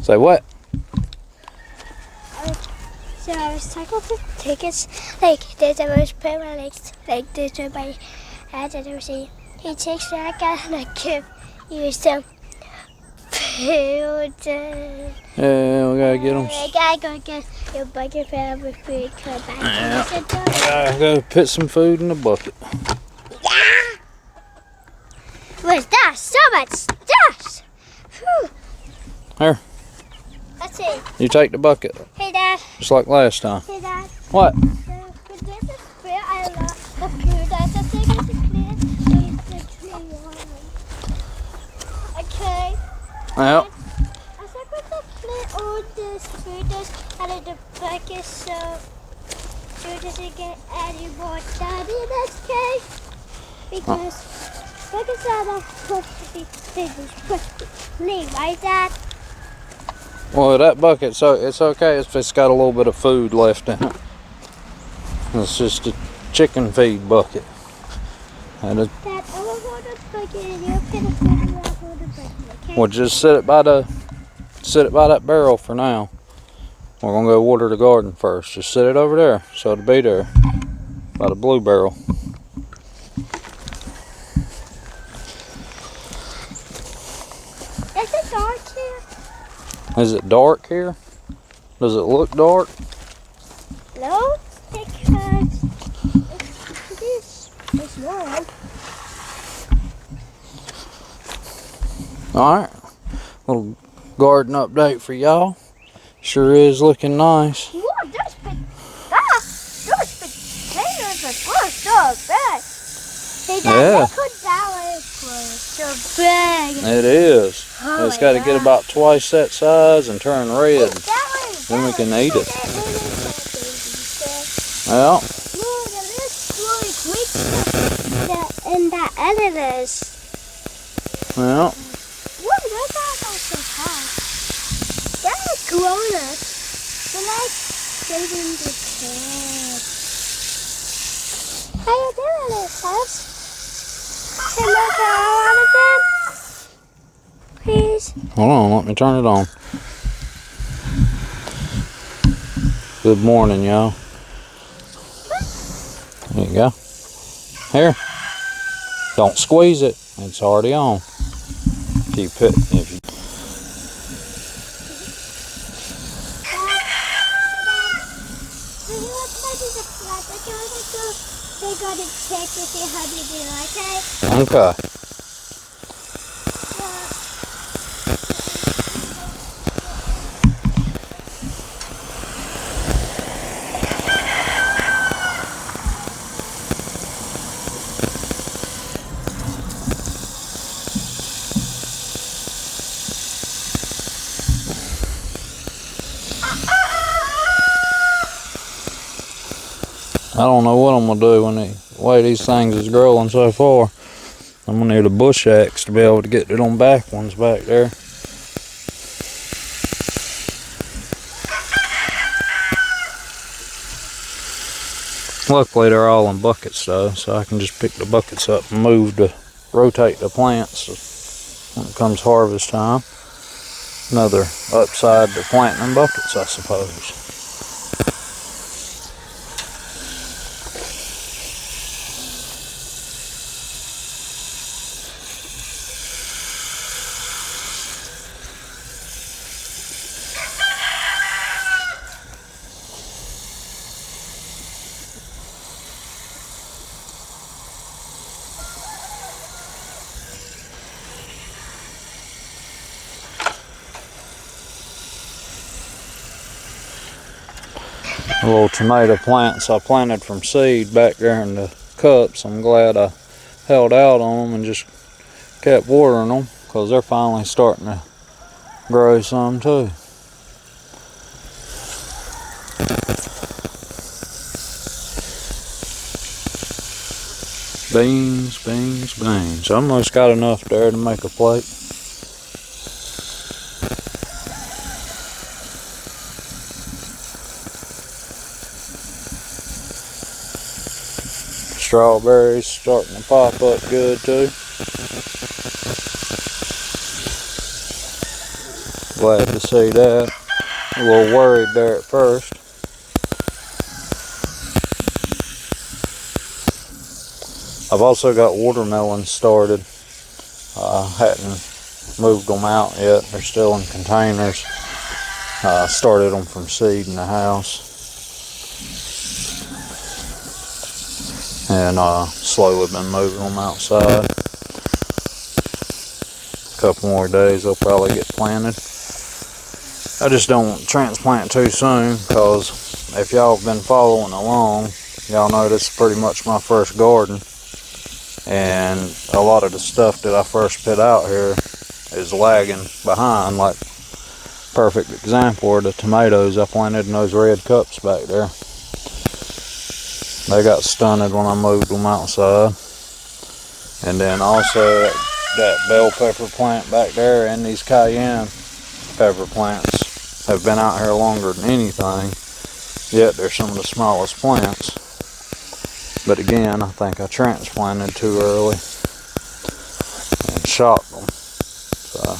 Say what? So I was talking to tickets, like there's a most put my legs like this with my hands and everything. He takes that guy and I give you some food. Yeah, we gotta get them. I gotta go get your bucket filled with food. Come back. Yeah. I gotta put some food in the bucket. Yeah. What's that? So much stuff. Whew. Here. Let's see. You take the bucket. Hey, Dad. Just like last time. Hey, Dad. What? This is food. I love the food. That's the thing. It's clean. Okay. Yeah. I think we can clean all this food out of the bucket so food doesn't get any more dirty in this case. Because buckets are not supposed to be clean, right, Dad? Well, that bucket, so it's okay if it's got a little bit of food left in it. It's just a chicken feed bucket. And Dad, I will hold the bucket and you'll put the food and I'll hold the bucket, okay? well, just sit it by that barrel for now. We're gonna go water the garden first. Just sit it over there, so it'll be there by the blue barrel. Is it dark here? Is it dark here? Does it look dark? No, because it's warm. Alright. Little garden update for y'all. Sure is looking nice. Whoa, that's been potatoes before so big. Hey, Dad, Yeah. look what that was so big. It is. Oh It's got to get about twice that size and turn red. Then we can eat it. Well, Look, it looks really quick in the editors. well, Whoa, those are so high. They're like grown-ups. They're like children to kids. How you doing, Liz? Can you look at all of them? Please. hold on, let me turn it on. Good morning, y'all. There you go. Here. Don't squeeze it. It's already on. If you They got to check to see how they do, okay? Okay. I don't know what I'm gonna do when the way these things is growing so far. I'm gonna need a bush axe to be able to get to them back ones back there. Luckily they're all in buckets though, so I can just pick the buckets up and move to rotate the plants when it comes harvest time. Another upside to planting in buckets, I suppose. Little tomato plants I planted from seed back there in the cups. I'm glad I held out on them and just kept watering them because they're finally starting to grow some too. Beans, beans, beans. Almost got enough there to make a plate. Strawberries starting to pop up good too. Glad to see that. A little worried there at first. I've also got watermelons started. I hadn't moved them out yet. They're still in containers. I started them from seed in the house. And slowly been moving them outside. A couple more days they'll probably get planted. I just don't transplant too soon, because if y'all have been following along, y'all know this is pretty much my first garden. And a lot of the stuff that I first put out here is lagging behind. Like, perfect example are the tomatoes I planted in those red cups back there. They got stunted when I moved them outside. And then also that bell pepper plant back there and these cayenne pepper plants have been out here longer than anything, yet they're some of the smallest plants. But again, I think I transplanted too early and shot them. So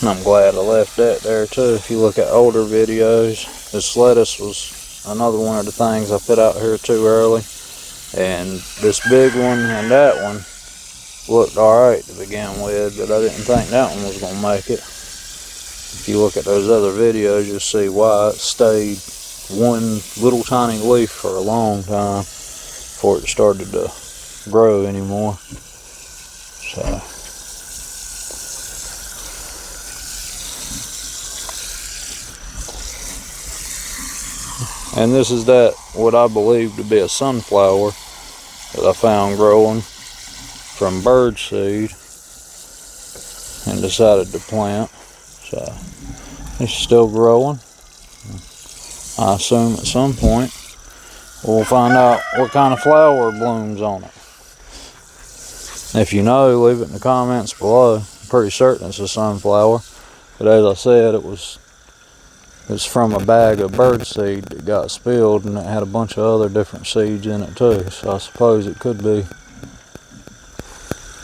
and I'm glad I left that there too. If you look at older videos, this lettuce was another one of the things I put out here too early. And this big one and that one looked alright to begin with, but I didn't think that one was going to make it. If you look at those other videos, you'll see why it stayed one little tiny leaf for a long time before it started to grow anymore. So and this is what I believe to be a sunflower that I found growing from bird seed and decided to plant. So it's still growing. I assume at some point we'll find out what kind of flower blooms on it. If you know, leave it in the comments below. I'm pretty certain it's a sunflower, but as I said, it's from a bag of bird seed that got spilled, and it had a bunch of other different seeds in it too, so I suppose it could be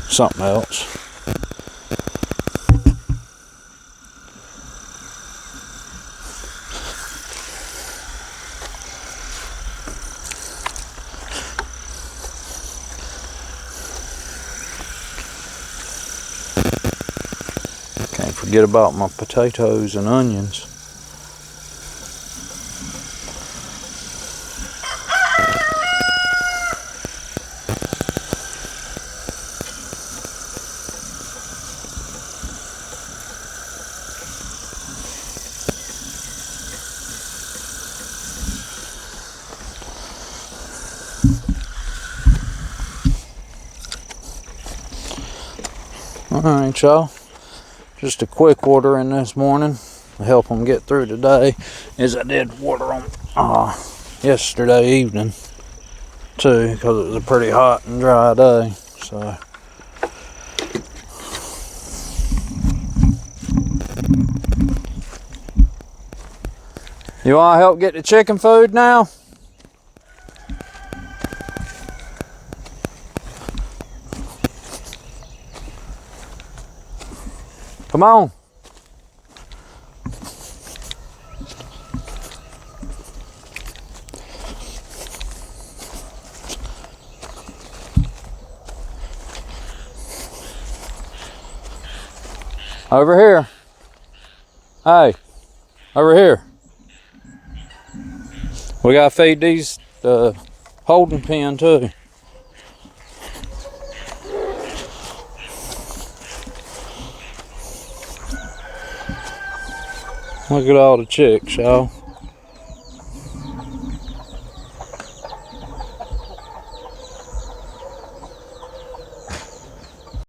something else. Can't forget about my potatoes and onions. Alright, y'all, just a quick watering this morning to help them get through today, as I did water them yesterday evening too, because it was a pretty hot and dry day. So you want to help get the chicken food now? Come on. Over here. Hey, over here. We gotta feed these the holding pen too. Look at all the chicks, y'all.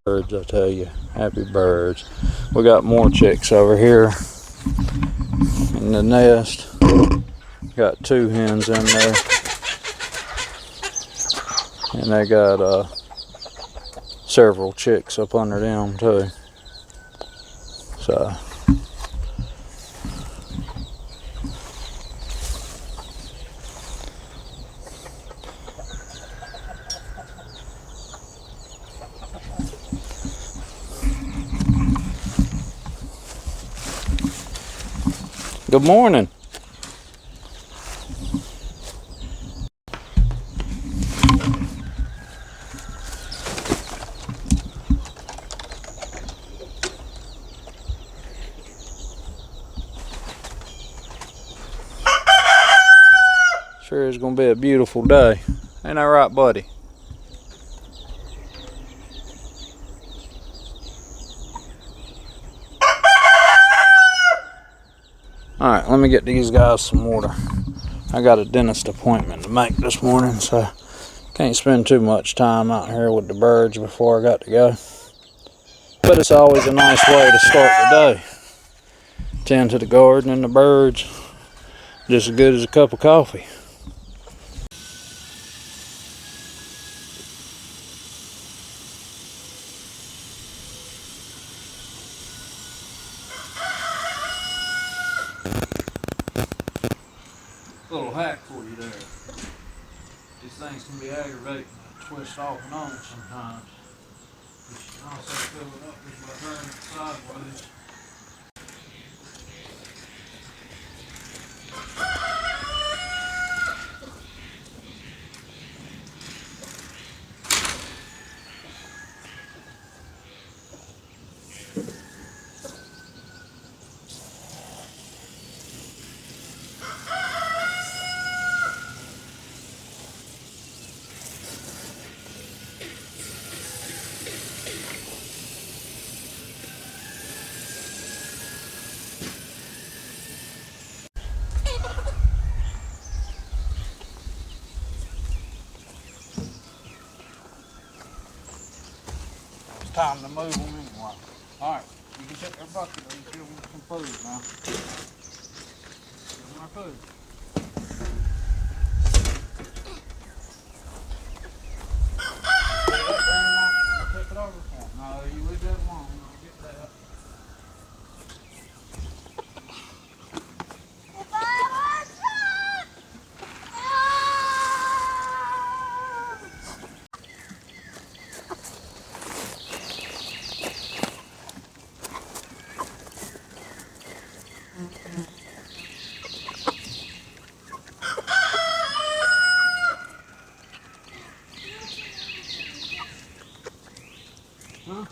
Birds, I tell you, happy birds. We got more chicks over here in the nest. Got 2 hens in there, and they got several chicks up under them too. So good morning. Sure is gonna be a beautiful day. Ain't that right, buddy? Alright, let me get these guys some water. I got a dentist appointment to make this morning, so can't spend too much time out here with the birds before I got to go. But it's always a nice way to start the day. Tend to the garden and the birds, just as good as a cup of coffee. Little hack for you there. These things can be aggravating to twist off and on sometimes. But you can also fill it up just by turning it sideways. It's time to move them anyway. Alright, you can take their bucket or you can give them some food now. Give them our food. Take it over for them. No, you leave that alone. I'll get that. Huh?